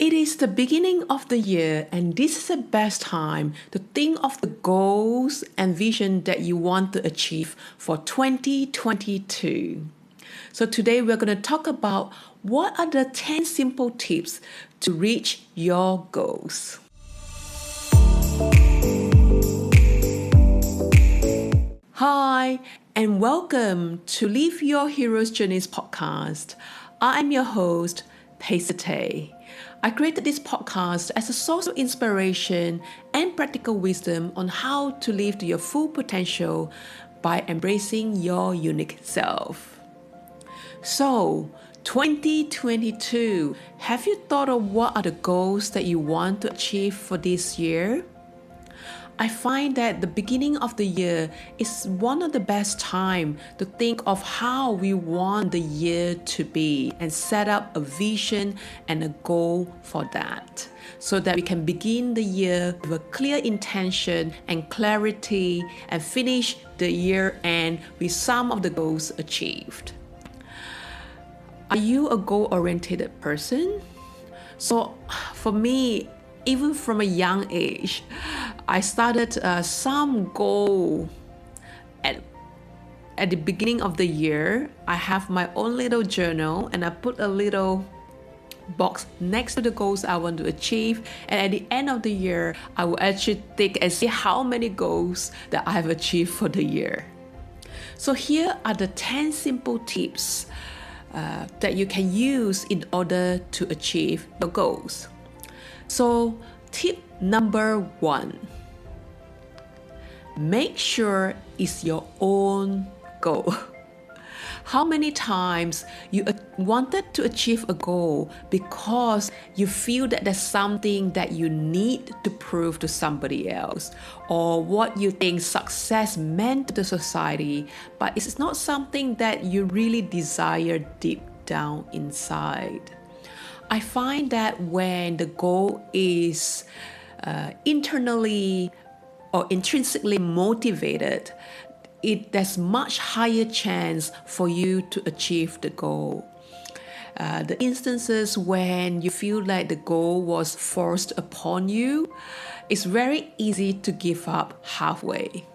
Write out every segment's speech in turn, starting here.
It is the beginning of the year, and this is the best time to think of the goals and vision that you want to achieve for 2022. So, today we're going to talk about what are the 10 simple tips to reach your goals. Hi, and welcome to Live Your Hero's Journeys podcast. I am your host, Pheh Sze. I created this podcast as a source of inspiration and practical wisdom on how to live to your full potential by embracing your unique self. So, 2022, have you thought of what are the goals that you want to achieve for this year? I find that the beginning of the year is one of the best time to think of how we want the year to be and set up a vision and a goal for that, so that we can begin the year with a clear intention and clarity and finish the year end with some of the goals achieved. Are you a goal-oriented person? So for me, even from a young age, I started some goal at the beginning of the year. I have my own little journal and I put a little box next to the goals I want to achieve, and at the end of the year I will actually take and see how many goals that I have achieved for the year. So here are the 10 simple tips that you can use in order to achieve your goals. So, tip number 1, make sure it's your own goal. How many times you wanted to achieve a goal because you feel that there's something that you need to prove to somebody else, or what you think success meant to the society, but it's not something that you really desire deep down inside. I find that when the goal is internally or intrinsically motivated, there's much higher chance for you to achieve the goal. The instances when you feel like the goal was forced upon you, it's very easy to give up halfway.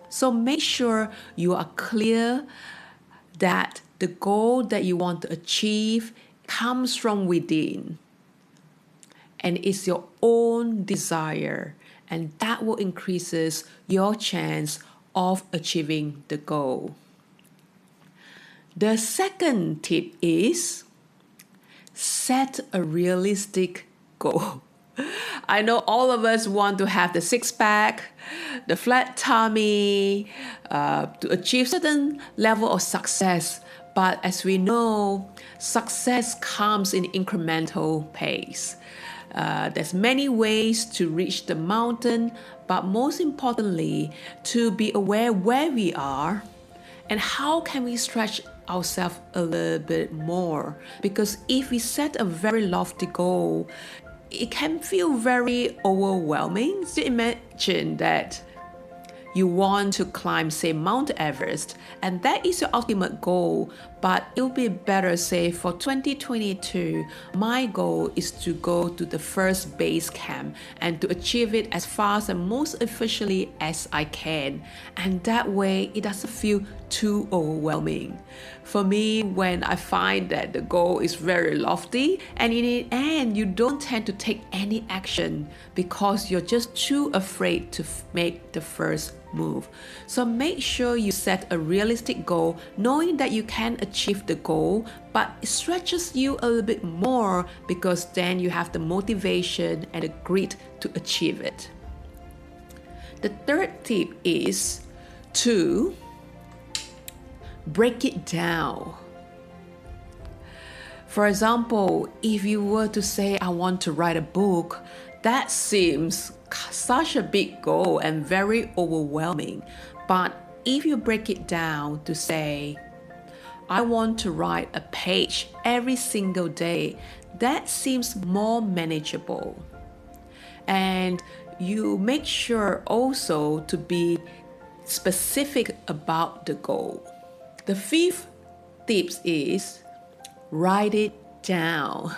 So make sure you are clear that the goal that you want to achieve comes from within and it's your own desire, and that will increases your chance of achieving the goal. The second tip is set a realistic goal. I know all of us want to have the six-pack, the flat tummy, to achieve certain level of success. But as we know, success comes in incremental pace. There's many ways to reach the mountain, but most importantly, to be aware where we are and how can we stretch ourselves a little bit more. Because if we set a very lofty goal, it can feel very overwhelming. So imagine that you want to climb, say, Mount Everest, and that is your ultimate goal, but it will be better, say, for 2022, my goal is to go to the first base camp and to achieve it as fast and most efficiently as I can. And that way, it doesn't feel too overwhelming. For me, when I find that the goal is very lofty, and in the end, you don't tend to take any action because you're just too afraid to make the first move. So make sure you set a realistic goal, knowing that you can achieve the goal, but it stretches you a little bit more because then you have the motivation and the grit to achieve it. The third tip is to break it down. For example, if you were to say, I want to write a book, that seems such a big goal and very overwhelming. But if you break it down to say, I want to write a page every single day, that seems more manageable. And you make sure also to be specific about the goal. The fifth tip is write it down.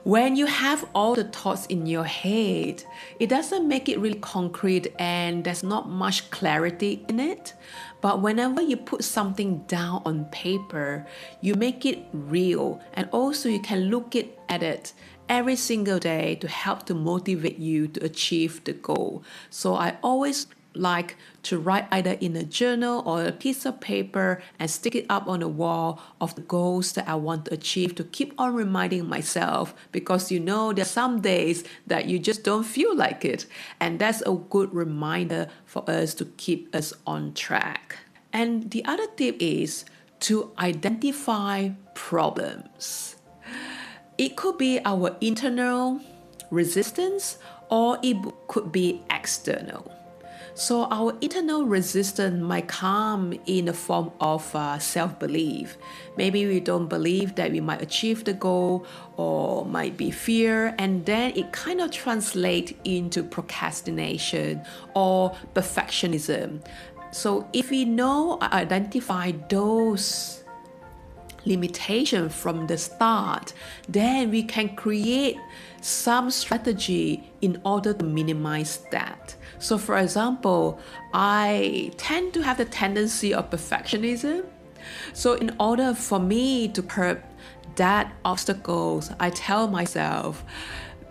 When you have all the thoughts in your head, it doesn't make it really concrete and there's not much clarity in it. But whenever you put something down on paper, you make it real, and also you can look at it every single day to help to motivate you to achieve the goal. So I always like to write either in a journal or a piece of paper and stick it up on the wall of the goals that I want to achieve, to keep on reminding myself, because there's some days that you just don't feel like it, and that's a good reminder for us to keep us on track. And the other tip is to identify problems. It could be our internal resistance or it could be external. So our internal resistance might come in the form of self-belief. Maybe we don't believe that we might achieve the goal, or might be fear, and then it kind of translates into procrastination or perfectionism. So if we identify those limitation from the start, then we can create some strategy in order to minimize that. So for example, I tend to have the tendency of perfectionism. So in order for me to curb that obstacles, I tell myself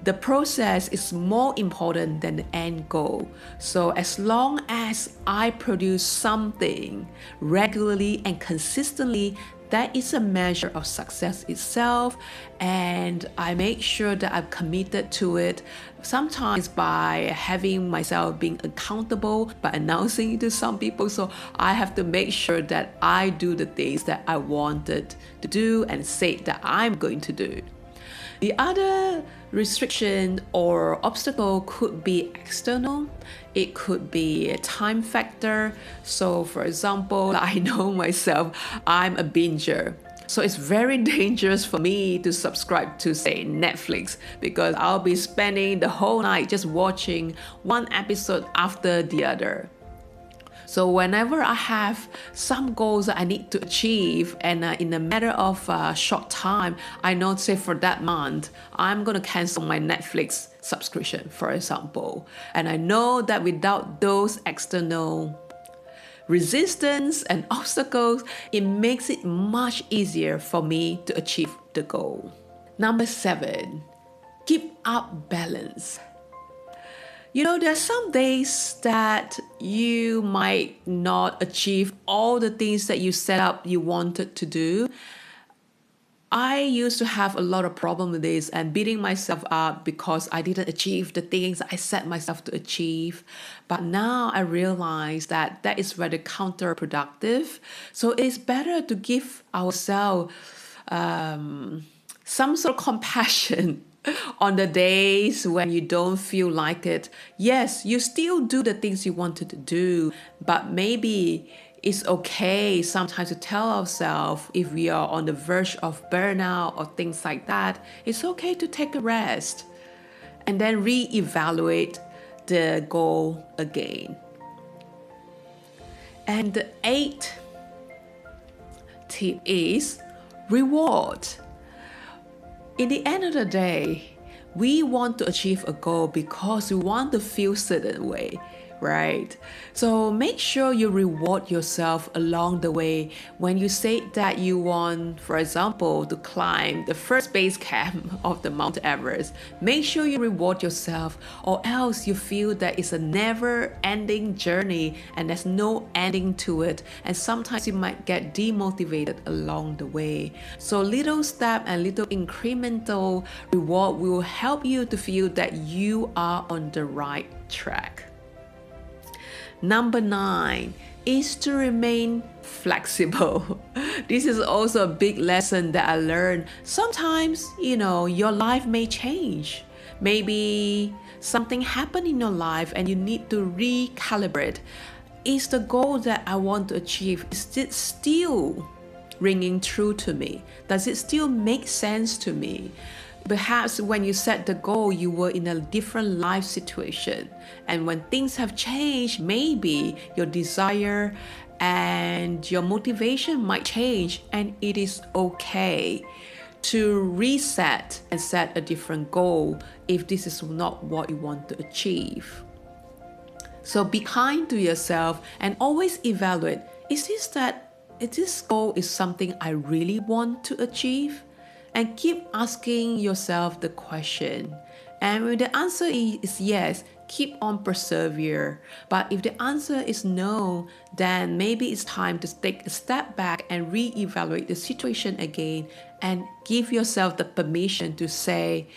the process is more important than the end goal. So as long as I produce something regularly and consistently, that is a measure of success itself, and I make sure that I'm committed to it, sometimes by having myself being accountable, by announcing it to some people. So I have to make sure that I do the things that I wanted to do and say that I'm going to do. The other restriction or obstacle could be external. It could be a time factor. So for example, I know myself, I'm a binger. So it's very dangerous for me to subscribe to, say, Netflix, because I'll be spending the whole night just watching one episode after the other. So whenever I have some goals that I need to achieve, and in a matter of a short time, I know, say for that month, I'm going to cancel my Netflix subscription, for example. And I know that without those external resistance and obstacles, it makes it much easier for me to achieve the goal. Number 7, keep up balance. There are some days that you might not achieve all the things that you set up you wanted to do. I used to have a lot of problem with this and beating myself up because I didn't achieve the things I set myself to achieve. But now I realize that is rather counterproductive. So it's better to give ourselves some sort of compassion on the days when you don't feel like it. Yes, you still do the things you wanted to do, but maybe it's okay sometimes to tell ourselves, if we are on the verge of burnout or things like that, it's okay to take a rest and then reevaluate the goal again. And the 8th tip is reward. In the end of the day, we want to achieve a goal because we want to feel a certain way, right? So make sure you reward yourself along the way. When you say that you want, for example, to climb the first base camp of the Mount Everest, make sure you reward yourself, or else you feel that it's a never-ending journey and there's no ending to it. And sometimes you might get demotivated along the way. So little step and little incremental reward will help you to feel that you are on the right track. Number 9 is to remain flexible. This is also a big lesson that I learned. Sometimes, your life may change. Maybe something happened in your life and you need to recalibrate. Is the goal that I want to achieve, is it still ringing true to me? Does it still make sense to me? Perhaps when you set the goal, you were in a different life situation. And when things have changed, maybe your desire and your motivation might change, and it is okay to reset and set a different goal if this is not what you want to achieve. So be kind to yourself and always evaluate, is this goal is something I really want to achieve? And keep asking yourself the question. And when the answer is yes, keep on persevere. But if the answer is no, then maybe it's time to take a step back and reevaluate the situation again and give yourself the permission to say,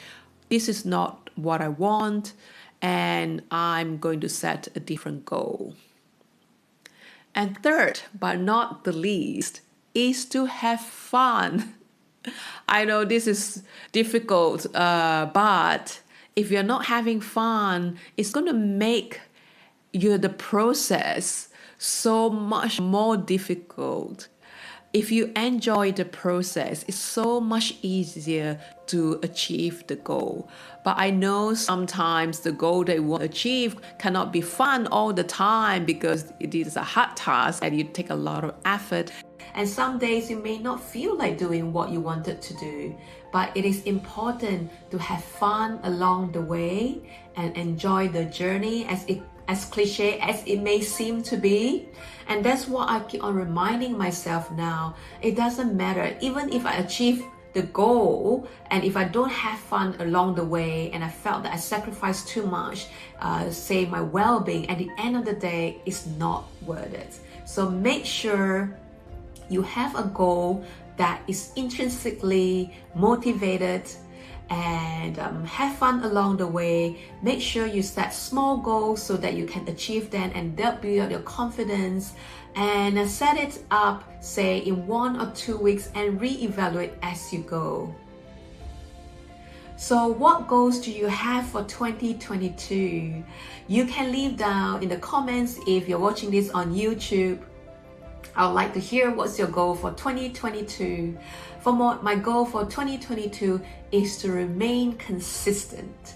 this is not what I want, and I'm going to set a different goal. And third, but not the least, is to have fun. I know this is difficult, but if you're not having fun, it's going to make the process so much more difficult. If you enjoy the process, it's so much easier to achieve the goal. But I know sometimes the goal that you want to achieve cannot be fun all the time because it is a hard task and you take a lot of effort. And some days you may not feel like doing what you wanted to do, but it is important to have fun along the way and enjoy the journey, as cliche as it may seem to be. And that's what I keep on reminding myself now. It doesn't matter, even if I achieve the goal and if I don't have fun along the way and I felt that I sacrificed too much, say my well-being, at the end of the day, it's not worth it. So make sure you have a goal that is intrinsically motivated and have fun along the way. Make sure you set small goals so that you can achieve them and build up your confidence, and set it up, say in 1 or 2 weeks, and reevaluate as you go. So what goals do you have for 2022? You can leave down in the comments if you're watching this on YouTube. I would like to hear what's your goal for 2022. My goal for 2022 is to remain consistent.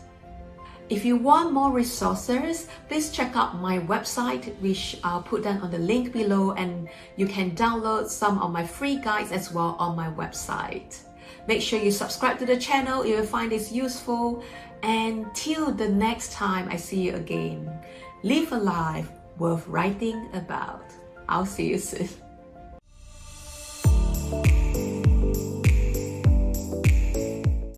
If you want more resources, please check out my website, which I'll put down on the link below, and you can download some of my free guides as well on my website. Make sure you subscribe to the channel if you find this useful. And till the next time I see you again, live a life worth writing about. I'll see you soon.